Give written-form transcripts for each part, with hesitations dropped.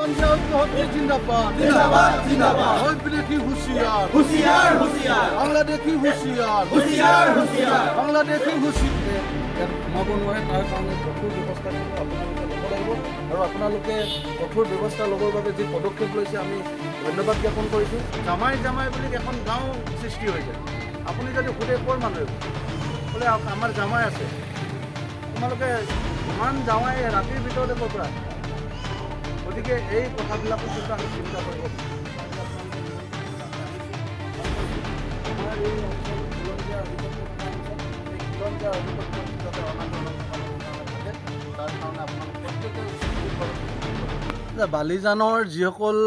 খিলঞ্জীয়া ঐক্যহত্যা জিন্দাবাদ জিন্দাবাদ জিন্দাবাদ হয় বিদেশি হুঁশিয়াৰ হুঁশিয়াৰ হুঁশিয়াৰ বাংলাদেশী হুঁশিয়াৰ হুঁশিয়াৰ হুঁশিয়াৰ বাংলাদেশী হুঁশিয়াৰ ইয়াত সোমাব নোৱাৰে তাৰ কাৰণে কঠোৰ ব্যৱস্থা কিন্তু আপোনালোকে ল'ব লাগিব আৰু আপোনালোকে কঠোৰ ব্যৱস্থা ল'বৰ বাবে যি পদক্ষেপ লৈছে আমি ধন্যবাদ জ্ঞাপন কৰিছোঁ। জামাই জামাই বুলি এখন গাঁও সৃষ্টি হৈছে। আপুনি যদি সোধে ক'ৰ মানুহ বোলে আমাৰ জামাই আছে, তোমালোকে ইমান জামাই ৰাতিৰ ভিতৰতে ক'ৰ পৰা? গতিকে এই কথাবিলাকো কিন্তু আমি চিন্তা কৰিব লাগিব। আমাৰ এই অঞ্চল খিলঞ্জীয়া খিলঞ্জীয়া আধিপত্য যাতে অনান্দোলন থাকে তাৰ কাৰণে আপোনালোক প্ৰত্যেকে বালিজানৰ যিসকল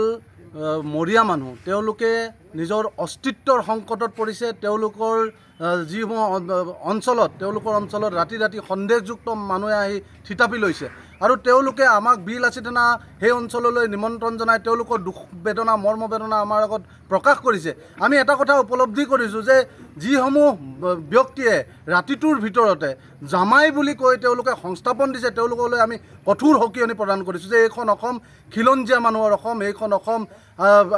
মৰিয়া মানুহ তেওঁলোকে নিজৰ অস্তিত্বৰ সংকটত পৰিছে। তেওঁলোকৰ যিসমূহ তেওঁলোকৰ অঞ্চলত ৰাতি ৰাতি সন্দেহযুক্ত মানুহে আহি থিতাপি লৈছে আৰু তেওঁলোকে আমাক বিল-আচি থানা সেই অঞ্চললৈ নিমন্ত্ৰণ জনাই তেওঁলোকৰ দুখ বেদনা মৰ্ম বেদনা আমাৰ আগত প্ৰকাশ কৰিছে। আমি এটা কথা উপলব্ধি কৰিছোঁ যে যিসমূহ ব্যক্তিয়ে ৰাতিটোৰ ভিতৰতে জামাই বুলি কৈ তেওঁলোকে সংস্থাপন দিছে তেওঁলোকলৈ আমি কঠোৰ সকিয়নি প্ৰদান কৰিছোঁ যে এইখন অসম খিলঞ্জীয়া মানুহৰ অসম, এইখন অসম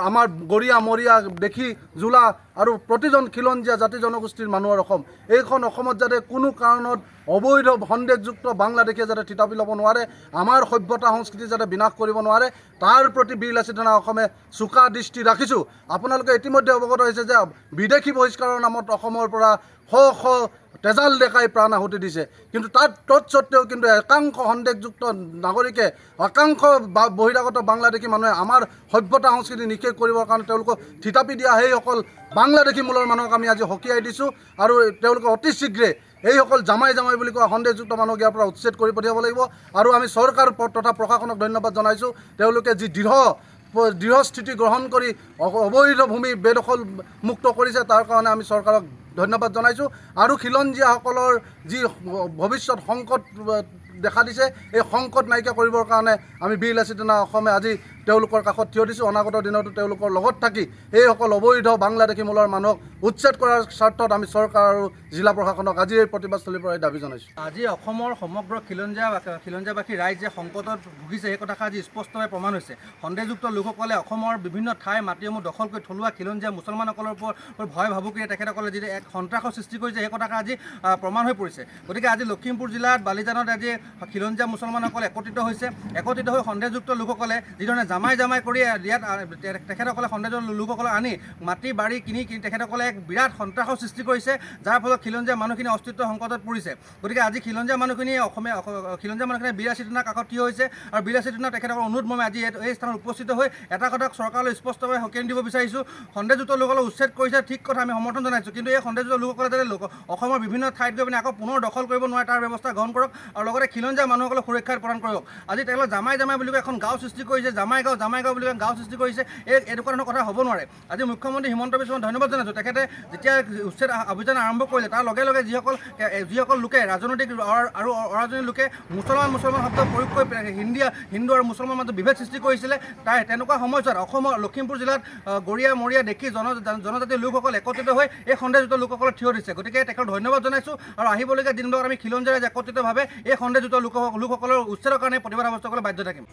আমাৰ গৰীয়া মৰিয়া দেখি জোলা আৰু প্ৰতিজন খিলঞ্জীয়া জাতি জনগোষ্ঠীৰ মানুহৰ অসম। এইখন অসমত যাতে কোনো কাৰণত অবৈধ সন্দেহযুক্ত বাংলাদেশে যাতে থিতাপি ল'ব নোৱাৰে, আমাৰ সভ্যতা সংস্কৃতি যাতে বিনাশ কৰিব নোৱাৰে তাৰ প্ৰতি বিল-আচি থানা অসমে চোকা দৃষ্টি ৰাখিছোঁ। আপোনালোকে ইতিমধ্যে অৱগত হৈছে যে বিদেশী বহিষ্কাৰৰ নামত অসমৰ পৰা শ শ তেজাল ডেকাই প্ৰাণ আহুতি দিছে, কিন্তু তৎসত্ত্বেও কিন্তু একাংশ সন্দেহযুক্ত নাগৰিকে একাংশ বহিৰাগত বাংলাদেশী মানুহে আমাৰ সভ্যতা সংস্কৃতি নিষেধ কৰিবৰ কাৰণে তেওঁলোকক থিতাপি দিয়া সেইসকল বাংলাদেশী মূলৰ মানুহক আমি আজি সকীয়াই দিছোঁ আৰু তেওঁলোকে অতি শীঘ্ৰে এইসকল জামাই জামাই বুলি কোৱা সন্দেহযুক্ত মানুহক ইয়াৰ পৰা উচ্ছেদ কৰি পঠিয়াব লাগিব। আৰু আমি চৰকাৰ তথা প্ৰশাসনক ধন্যবাদ জনাইছোঁ। তেওঁলোকে যি দৃঢ় স্থিতি গ্ৰহণ কৰি অবৈধ ভূমি বেদখল মুক্ত কৰিছে তাৰ কাৰণে আমি চৰকাৰক ধন্যবাদ জনাইছোঁ। আৰু খিলঞ্জীয়াসকলৰ যি ভৱিষ্যত সংকট দেখা দিছে এই সংকট নাইকিয়া কৰিবৰ কাৰণে আমি বিল-আচি থানা অসমে আজি তেওঁলোকৰ কাষত থিয় দিছোঁ। অনাগত দিনতো তেওঁলোকৰ লগত থাকি এইসকল অবৈধ বাংলাদেশী মূলৰ মানুহক উচ্ছেদ কৰাৰ স্বাৰ্থত আমি চৰকাৰ আৰু জিলা প্ৰশাসনক আজি এই প্ৰতিবাদস্থলীৰ পৰাই দাবী জনাইছোঁ। আজি অসমৰ সমগ্ৰ খিলঞ্জীয়াবাসী ৰাইজ যে সংকটত ভুগিছে সেই কথাষাৰ আজি স্পষ্টভাৱে প্ৰমাণ হৈছে। সন্দেহযুক্ত লোকসকলে অসমৰ বিভিন্ন ঠাই মাটিসমূহ দখল কৰি থলুৱা খিলঞ্জীয়া মুছলমানসকলৰ ওপৰত ভয় ভাবুকিৰে তেখেতসকলে যি এক সন্ত্ৰাসৰ সৃষ্টি কৰিছে সেই কথাষাৰ আজি প্ৰমাণ হৈ পৰিছে। গতিকে আজি লখিমপুৰ জিলাত বালিজানত আজি খিলঞ্জীয়া মুছলমানসকল একত্ৰিত হৈ সন্দেহযুক্ত লোকসকলে যিধৰণে জামাই জামাই কৰি ইয়াত তেখেতসকলে সন্দেহযুক্ত লোকসকলক আনি মাটি বাৰী কিনি তেখেতসকলে এক বিৰাট সন্ত্ৰাসৰ সৃষ্টি কৰিছে, যাৰ ফলত খিলঞ্জীয়া মানুহখিনি অস্তিত্ব সংকটত পৰিছে। গতিকে আজি খিলঞ্জীয়া মানুহখিনিয়ে বিল-আচি থানাৰ কাষত থিয় হৈছে আৰু বিল-আচি থানা তেখেতসকলৰ অনুৰোধ মৰ্মে আজি এই স্থানত উপস্থিত হৈ এটা কথা চৰকাৰলৈ স্পষ্টভাৱে সকিয়নি দিব বিচাৰিছোঁ। সন্দেহযুক্ত লোকসকলক উচ্ছেদ কৰিছে ঠিক কথা আমি সমৰ্থন জনাইছোঁ, কিন্তু এই সন্দেহযুক্ত লোকসকলে যাতে অসমৰ বিভিন্ন ঠাইত গৈ পিনে আকৌ পুনৰ দখল কৰিব নোৱাৰে তাৰ ব্যৱস্থা গ্ৰহণ কৰক আৰু লগতে খিলঞ্জীয়া মানুহসকলক সুৰক্ষা প্ৰদান কৰক। আজি তেওঁলোকে জামাই জামাই বুলি এখন গাঁও সৃষ্টি কৰিছে, জামাই গাঁও বুলি গাঁও সৃষ্টি কৰিছে। এনেকুৱা ধৰণৰ কথা হ'ব নোৱাৰে। আজি মুখ্যমন্ত্ৰী হিমন্ত বিশ্ব শৰ্মাক ধন্যবাদ জনাইছোঁ। তেখেতে যেতিয়া উচ্ছেদ অভিযান আৰম্ভ কৰিলে তাৰ লগে লগে যিসকল লোকে ৰাজনৈতিক আৰু অৰাজনৈতিক লোকে মুছলমান শব্দ প্ৰয়োগ কৰি হিন্দু আৰু মুছলমান মাজত বিভেদ সৃষ্টি কৰিছিলে, তেনেকুৱা সময়ছোৱাত অসমৰ লখিমপুৰ জিলাত গৰীয়া মৰিয়া দেখি জনজাতীয় লোকসকল একত্ৰিত হৈ এই সন্দেহযুক্ত লোকসকলক থিয় দিছে। গতিকে তেখেতক ধন্যবাদ জনাইছোঁ আৰু আহিবলগীয়া দিনবোৰত আমি খিলঞ্জীয়া ৰাইজ একত্ৰিতভাৱে এই সন্দেহযুক্ত লোকসকলৰ উচ্ছেদৰ কাৰণে প্ৰতিবাদ সাব্যস্ত কৰিবলৈ বাধ্য থাকিম।